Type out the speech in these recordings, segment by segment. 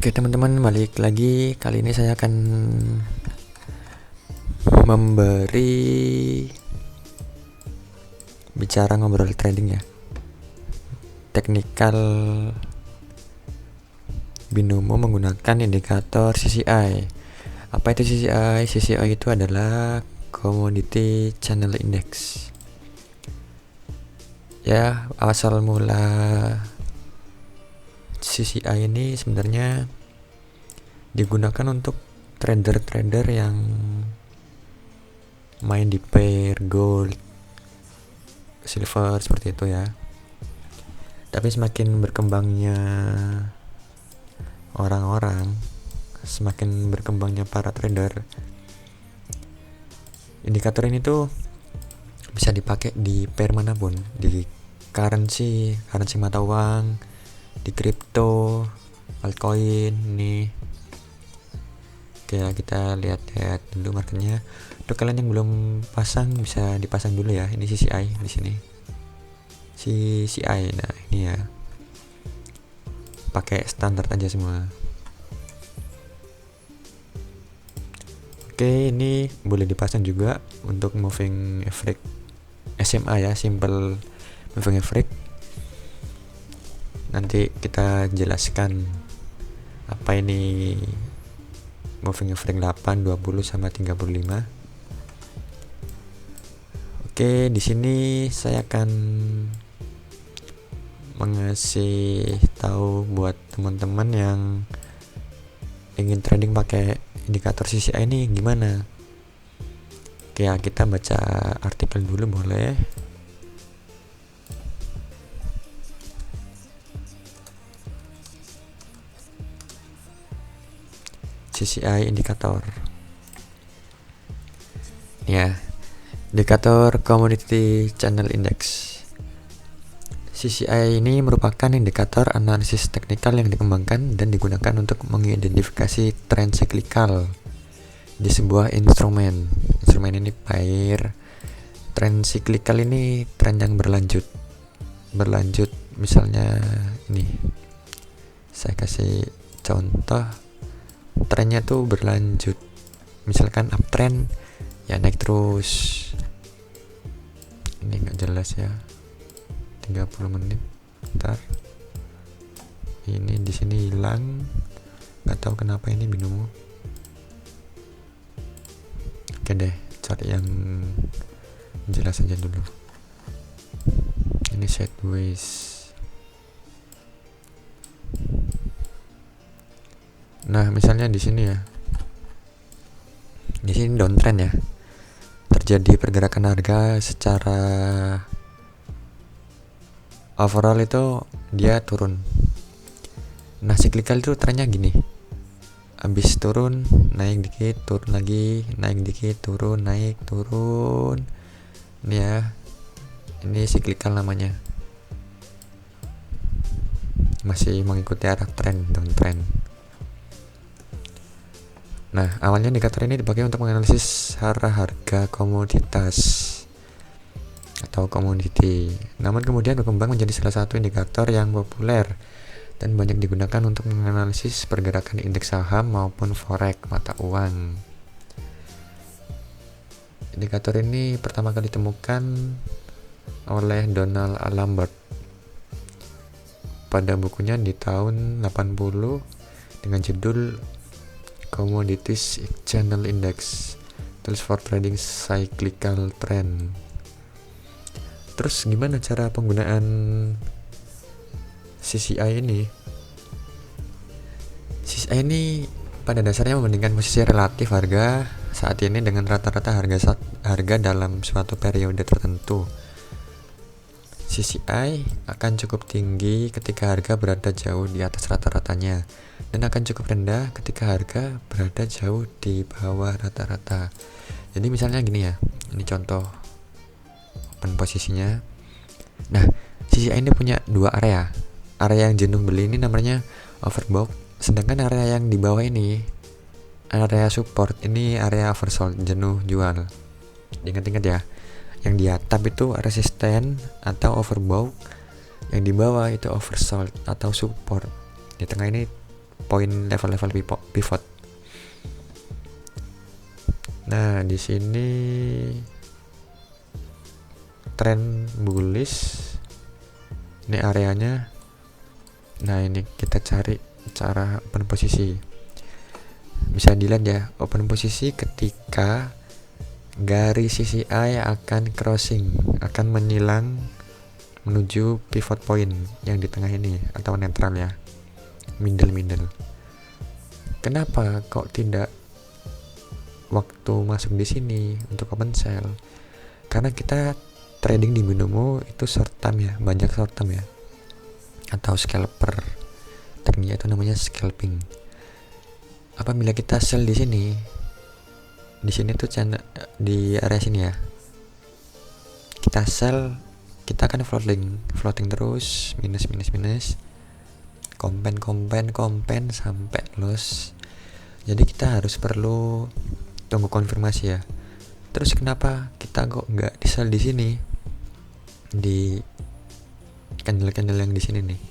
Oke teman-teman, balik lagi. Kali ini saya akan bicara ngobrol trading ya, teknikal binomo menggunakan indikator CCI. Apa itu CCI? CCI itu adalah Commodity Channel Index. Ya, asal mula CCI ini sebenarnya digunakan untuk trader-trader yang main di pair, gold, silver seperti itu ya. Tapi semakin berkembangnya orang-orang, semakin berkembangnya para trader, indikator ini tuh bisa dipakai di pair manapun, di currency mata uang, di crypto, altcoin nih. Oke, kita lihat dulu marketnya. Untuk kalian yang belum pasang bisa dipasang dulu ya. Ini CCI di sini. CCI, nah ini ya. Pakai standar aja semua. Oke, ini boleh dipasang juga untuk moving average SMA ya, simple moving average. Nanti kita jelaskan apa ini moving average 8, 20 sama 35. Oke, di sini saya akan mengasih tahu buat teman-teman yang ingin trading pakai indikator CCI ini gimana. Oke, ya, kita baca artikel dulu boleh. CCI indikator. Ya, indikator Commodity Channel Index. CCI ini merupakan indikator analisis teknikal yang dikembangkan dan digunakan untuk mengidentifikasi tren siklikal di sebuah instrumen. Instrumen ini pair. Tren siklikal ini tren yang berlanjut. Misalnya ini. Saya kasih contoh. Trennya tuh berlanjut. Misalkan uptrend ya naik terus. Ini nggak jelas ya. 30 menit. Ntar ini di sini hilang, nggak tahu kenapa ini binomo. Oke deh, cari yang jelas aja dulu. Ini sideways. Nah, misalnya di sini ya. Di sini downtrend ya. Terjadi pergerakan harga secara overall itu dia turun. Nah, cyclical itu trennya gini. Habis turun, naik dikit, turun lagi, naik dikit, turun, naik, turun. Ini ya. Ini cyclical namanya. Masih mengikuti arah tren, downtrend. Nah, awalnya indikator ini dipakai untuk menganalisis harga komoditas atau komoditi. Namun kemudian berkembang menjadi salah satu indikator yang populer dan banyak digunakan untuk menganalisis pergerakan indeks saham maupun forex mata uang. Indikator ini pertama kali ditemukan oleh Donald A. Lambert pada bukunya di tahun 80 dengan judul Commodities Channel Index, Tools for Trading Cyclical Trend. Terus gimana cara penggunaan CCI ini? CCI ini pada dasarnya membandingkan posisi relatif harga saat ini dengan rata-rata harga dalam suatu periode tertentu. CCI akan cukup tinggi ketika harga berada jauh di atas rata-ratanya dan akan cukup rendah ketika harga berada jauh di bawah rata-rata. Jadi misalnya gini ya, ini contoh open posisinya. Nah, CCI ini punya dua area. Area yang jenuh beli ini namanya overbought, sedangkan area yang di bawah ini, area support, ini area oversold, jenuh jual. Ingat-ingat ya. Yang di atas itu resisten atau overbought, yang di bawah itu oversold atau support. Di tengah ini poin level-level pivot. Nah, di sini trend bullish. Ini areanya. Nah, ini kita cari cara open posisi. Bisa dilihat ya, open posisi ketika garis CCI akan crossing, akan menyilang menuju pivot point yang di tengah ini atau netral ya, middle. Kenapa kok tidak waktu masuk di sini untuk open sell? Karena kita trading di binomo itu short term ya, banyak short term ya, atau scalper. Tekniknya itu namanya scalping. Apabila kita sell di sini tuh channel di area sini ya, kita sell, kita akan floating terus, minus, kompen sampai loss. Jadi kita harus perlu tunggu konfirmasi ya. Terus kenapa kita kok nggak di sell di sini, di candle yang di sini nih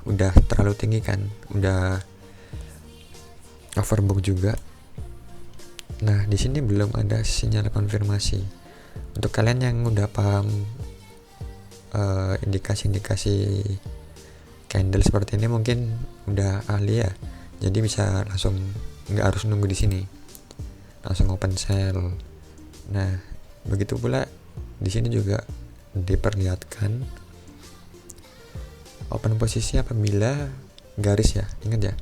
udah terlalu tinggi kan, udah overbook juga. Nah, di sini belum ada sinyal konfirmasi. Untuk kalian yang udah paham indikasi-indikasi candle seperti ini mungkin udah ahli ya. Jadi bisa langsung, nggak harus nunggu di sini, langsung open sell. Nah, begitu pula di sini juga diperlihatkan open posisi apabila garis ya, ingat ya,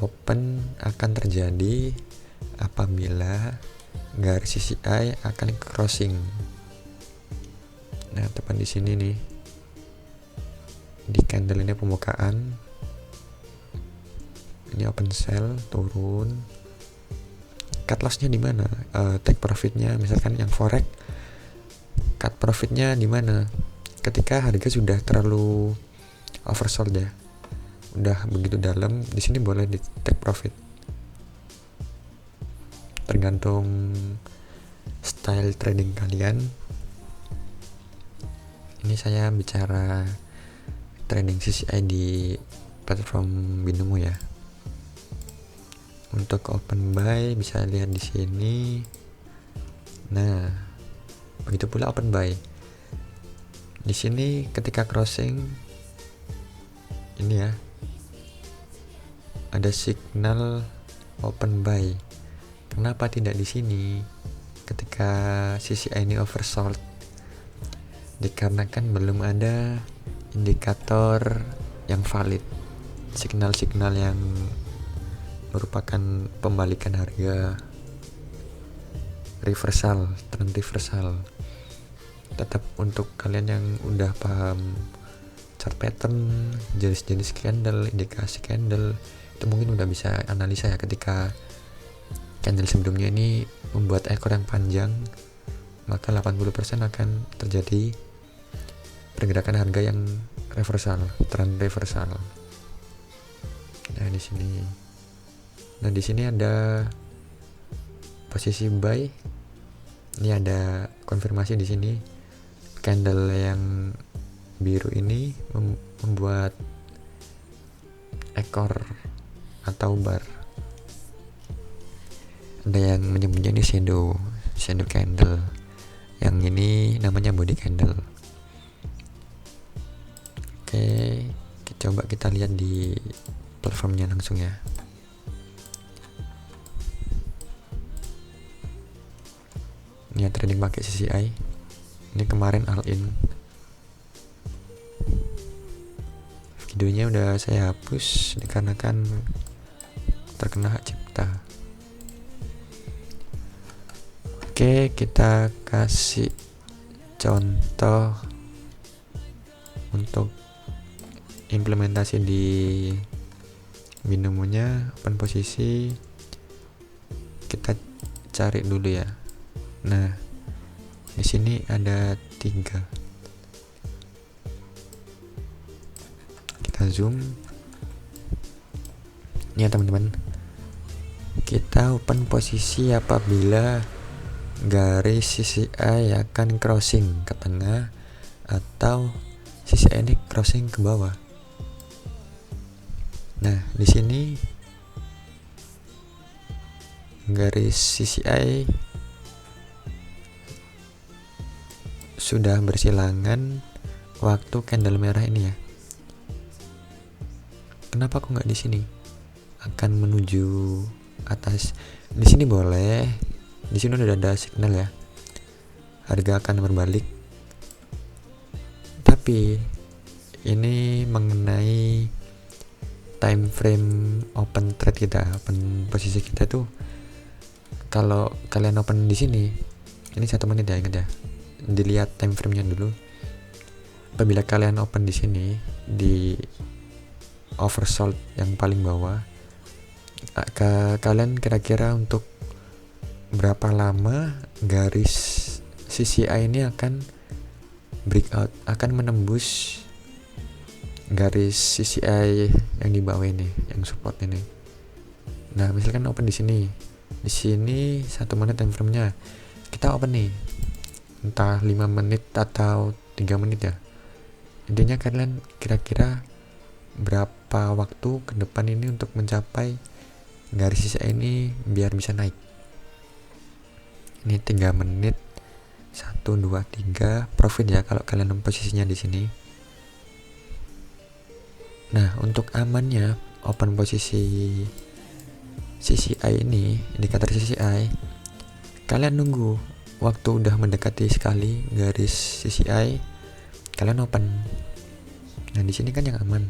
open akan terjadi apabila garis CCI akan crossing. Nah, tepat di sini nih, di candle ini pembukaan, ini open sell, turun. Cut lossnya di mana? Take profitnya, misalkan yang forex, cut profitnya di mana? Ketika harga sudah terlalu oversold ya, udah begitu dalam, di sini boleh di take profit. Tergantung style trading kalian. Ini saya bicara trading CCI di platform binomo ya. Untuk open buy bisa lihat di sini. Nah, begitu pula open buy. Di sini ketika crossing ini ya, ada signal open buy. Kenapa tidak di sini ketika CCI ini oversold? Dikarenakan belum ada indikator yang valid, signal-signal yang merupakan pembalikan harga, trend reversal. Tetap untuk kalian yang udah paham chart pattern, jenis-jenis candle, indikasi candle, itu mungkin udah bisa analisa ya, ketika candle sebelumnya ini membuat ekor yang panjang, maka 80% akan terjadi pergerakan harga yang reversal, trend reversal. Nah, di sini. Nah, di sini ada posisi buy. Ini ada konfirmasi di sini. Candle yang biru ini membuat ekor atau bar. Ada yang menyebutnya ini shadow candle. Yang ini namanya body candle. Oke, coba kita lihat di platformnya langsung ya. Ini ya, trading pakai CCI. Ini kemarin all in. Videonya udah saya hapus dikarenakan terkena hak cipta. Oke, kita kasih contoh untuk implementasi di binomonya. Open posisi kita cari dulu ya. Nah, di sini ada 3. Kita zoom. Ini ya teman-teman. Kita open posisi apabila garis CCI akan crossing ke tengah atau CCI ini crossing ke bawah. Nah, di sini garis CCI sudah bersilangan waktu candle merah ini ya. Kenapa kok nggak di sini? Akan menuju atas. Di sini boleh. Di sini udah ada signal ya. Harga akan berbalik. Tapi ini mengenai time frame open trade kita, open posisi kita tuh. Kalau kalian open di sini, ini 1 menit ya, ingat ya. Dilihat time frame-nya dulu. Apabila kalian open di sini di oversold yang paling bawah, kalian kira-kira untuk berapa lama garis CCI ini akan breakout, akan menembus garis CCI yang di bawah ini, yang support ini. Nah, misalkan open di sini 1 menit time frame-nya, kita open nih entah 5 menit atau 3 menit ya. Intinya kalian kira-kira berapa waktu ke depan ini untuk mencapai garis CCI ini biar bisa naik. Ini 3 menit, 1, 2, 3 profit ya kalau kalian posisinya di sini. Nah, untuk amannya open posisi CCI ini, indikator CCI, kalian nunggu waktu udah mendekati sekali garis CCI, kalian open. Nah, di sini kan yang aman.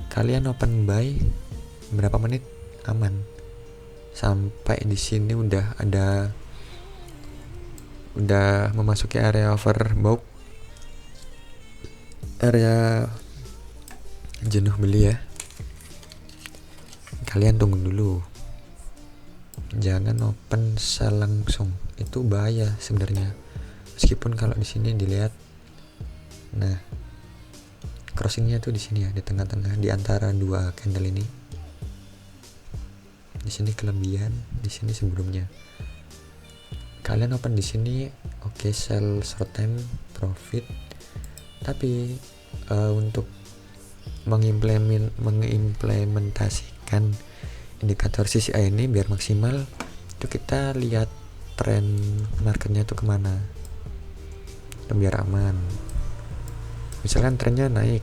Kalian open buy berapa menit aman. Sampai di sini udah memasuki area overbought, area jenuh beli ya. Kalian tunggu dulu, jangan open sell langsung, itu bahaya sebenarnya. Meskipun kalau di sini dilihat, nah crossingnya tuh di sini ya, di tengah-tengah di antara 2 candle ini. Di sini kelebihan, di sini sebelumnya. Kalian open di sini, oke, sell short time profit. Tapi untuk mengimplementasikan indikator CCI ini biar maksimal, itu kita lihat tren marketnya itu kemana, biar aman. Misalkan trennya naik,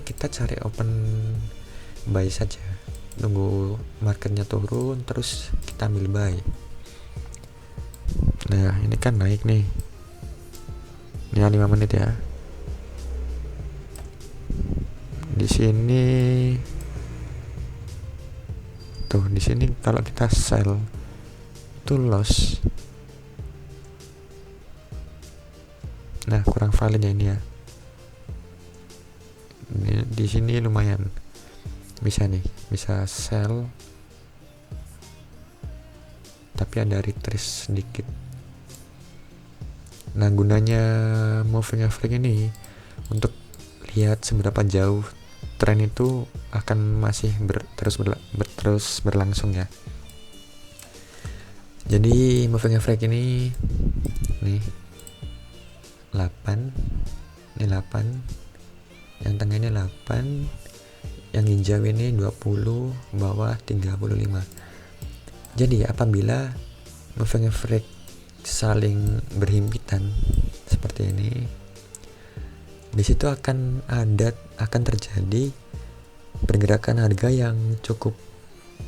kita cari open buy saja, nunggu marketnya turun terus kita ambil buy. Nah, ini kan naik nih, ini 5 menit ya. Di sini tuh, di sini kalau kita sell itu loss. Nah, kurang valid ya ini ya. Di sini lumayan bisa sell, tapi ada retrace sedikit. Nah, gunanya moving average ini untuk lihat seberapa jauh tren itu akan masih terus berlangsung ya. Jadi moving average ini nih 8, ini 8, yang tengah ini 8, yang hijau ini 20, bawah 35. Jadi apabila moving average saling berhimpitan seperti ini, di situ akan terjadi pergerakan harga yang cukup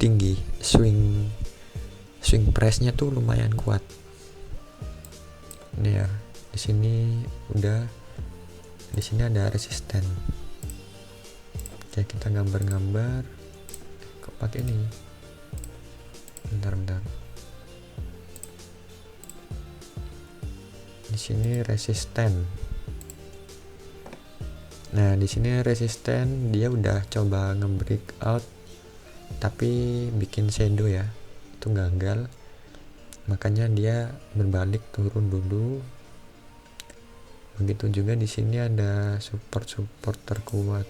tinggi, swing price-nya tuh lumayan kuat. Ini ya, di sini ada resisten. Oke, kita gambar kok pakai ini. Bentar. Di sini resisten. Nah, di sini resisten, dia udah coba nge-breakout tapi bikin shadow ya, itu gagal. Makanya dia berbalik turun dulu. Begitu juga di sini ada support terkuat.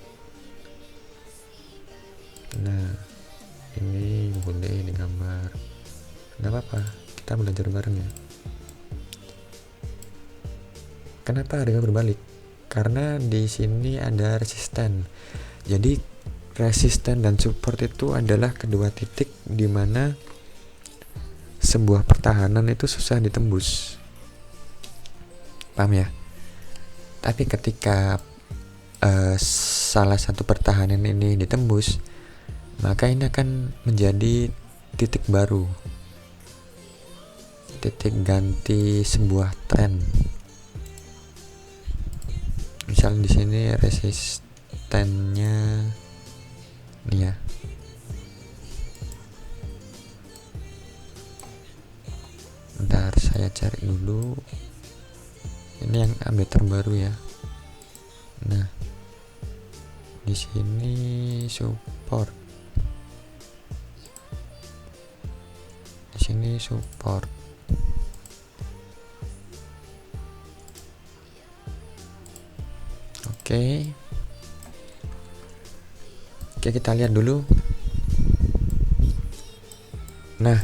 Nah, ini boleh digambar, nggak apa-apa, kita belajar bareng ya. Kenapa harga berbalik? Karena di sini ada resisten. Jadi resisten dan support itu adalah kedua titik di mana sebuah pertahanan itu susah ditembus. Paham ya? Tapi ketika salah satu pertahanan ini ditembus, maka ini akan menjadi titik baru, titik ganti sebuah tren. Misal di sini resistennya nih ya, bentar saya cari dulu, ini yang update terbaru ya. Nah, di sini support, di sini support. Oke, kita lihat dulu. Nah,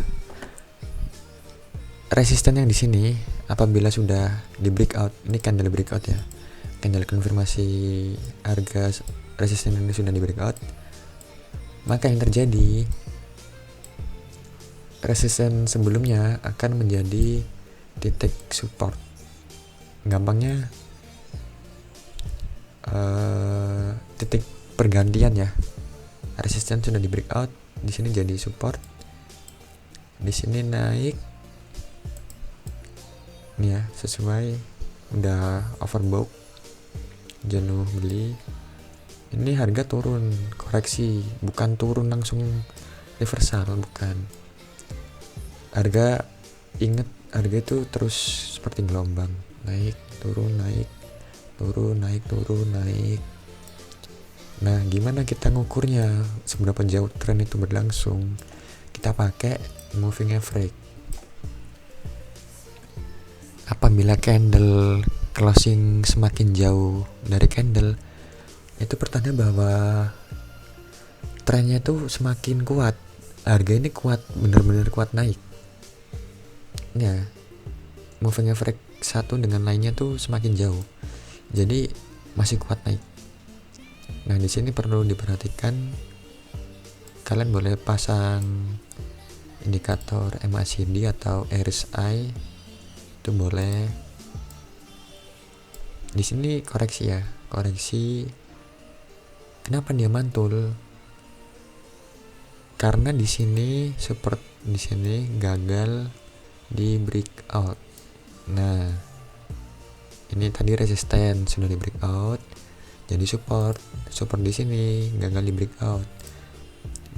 resisten yang di sini apabila sudah di breakout, ini candle breakout ya, candle konfirmasi harga resisten ini sudah di breakout, maka yang terjadi resisten sebelumnya akan menjadi titik support. Gampangnya titik pergantian ya, resisten sudah di breakout, di sini jadi support, di sini naik nih ya, sesuai udah overbought, jenuh beli. Ini harga turun, koreksi, bukan turun langsung reversal, bukan. Harga, ingat, harga itu terus seperti gelombang, naik turun naik turun naik turun naik. Nah, gimana kita ngukurnya seberapa jauh tren itu berlangsung? Kita pakai moving average. Apabila candle closing semakin jauh dari candle, itu pertanda bahwa trennya itu semakin kuat, harga ini kuat, benar-benar kuat naik ya. Moving average satu dengan lainnya tuh semakin jauh, jadi masih kuat naik. Nah, di sini perlu diperhatikan, kalian boleh pasang indikator MACD atau RSI, itu boleh. Di sini koreksi ya, koreksi. Kenapa dia mantul? Karena di sini support, di sini gagal di breakout. Nah, ini tadi resisten sudah di breakout, jadi support di sini gagal di breakout.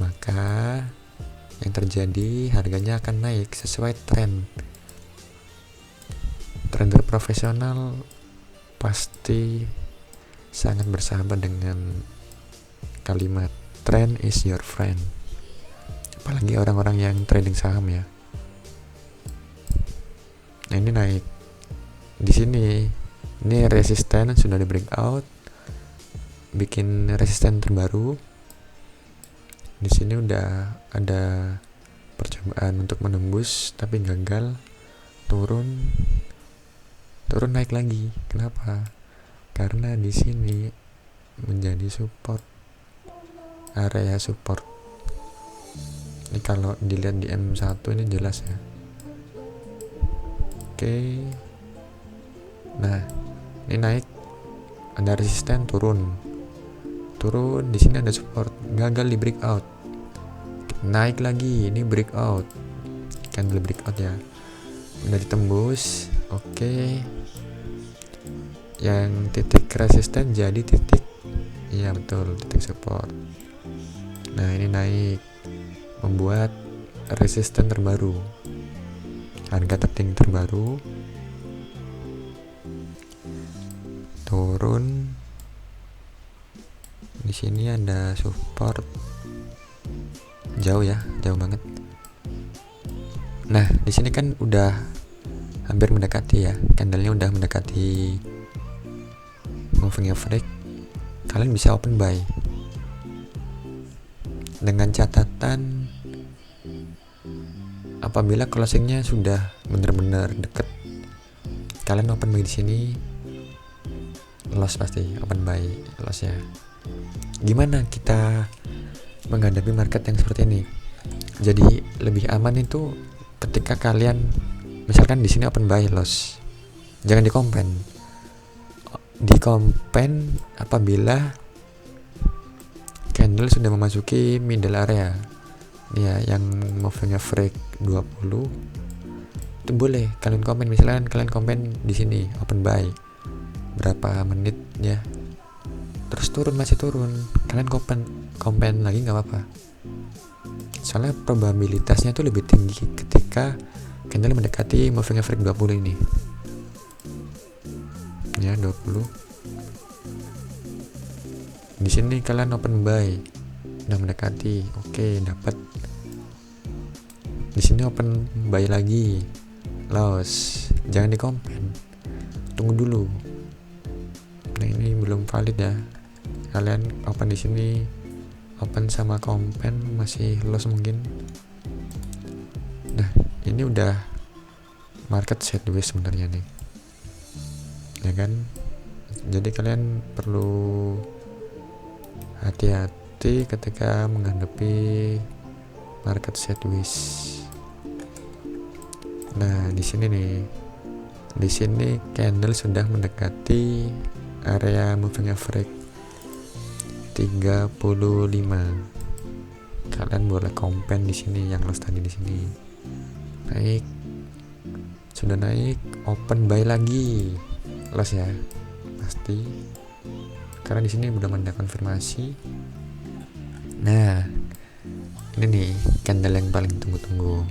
Maka yang terjadi, harganya akan naik sesuai tren. Trader profesional pasti sangat bersahabat dengan kalimat trend is your friend, apalagi orang-orang yang trading saham ya. Nah, ini naik di sini, ini resisten sudah di breakout, bikin resisten terbaru. Di sini udah ada percobaan untuk menembus tapi gagal, turun naik lagi. Kenapa? Karena di sini menjadi support, area support. Ini kalau dilihat di M1 ini jelas ya. Oke. Nah, ini naik, ada resisten, turun, di sini ada support, gagal di breakout, naik lagi, ini breakout, candle breakout ya, udah ditembus. Oke, yang titik resisten jadi titik, iya betul, titik support. Nah, ini naik, membuat resisten terbaru, harga tertinggi terbaru, turun. Di sini ada support jauh ya, jauh banget. Nah, di sini kan udah hampir mendekati ya, candlenya udah mendekati moving average. Kalian bisa open buy dengan catatan apabila closingnya sudah benar-benar deket, kalian open buy di sini, loss pasti, open buy loss ya. gimana kita menghadapi market yang seperti ini? Jadi lebih aman itu ketika kalian misalkan di sini open buy loss, jangan di kompen apabila candle sudah memasuki middle area ya, yang moving average 20 itu boleh kalian komen. Misalkan kalian komen di sini open buy berapa menit ya, terus masih turun, kalian komen lagi nggak apa-apa, soalnya probabilitasnya itu lebih tinggi ketika candle mendekati moving average 20 ini ya, 20. Di sini kalian open buy udah mendekati, oke, dapat. Di sini open buy lagi loss, jangan di komen, tunggu dulu. Nah ini belum valid ya, kalian open di sini, open sama komen masih loss mungkin. Nah ini udah market sideways sebenarnya nih ya kan. Jadi kalian perlu hati-hati ketika menghadapi market sideways. Nah di sini nih, di sini candle sudah mendekati area moving average 35. Kalian boleh komen di sini yang loss tadi. Di sini naik, sudah naik, open buy lagi, loss ya pasti, karena di sini udah ada konfirmasi. Nah ini nih candle yang paling tunggu-tunggu,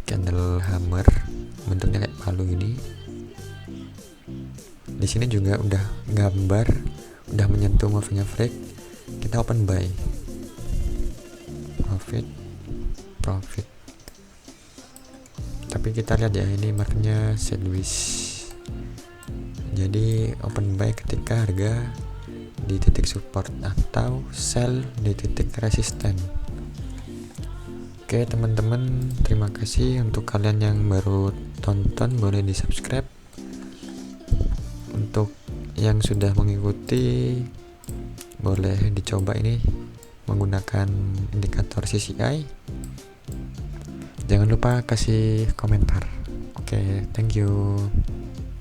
candle hammer, bentuknya kayak palu gini. Di sini juga udah gambar, udah menyentuh moving average, kita open buy, profit. Tapi kita lihat ya, ini marketnya sideways. Jadi open buy ketika harga di titik support atau sell di titik resisten. Oke teman-teman, terima kasih. Untuk kalian yang baru tonton boleh di subscribe. Untuk yang sudah mengikuti boleh dicoba ini menggunakan indikator CCI. Jangan lupa kasih komentar. Oke, thank you.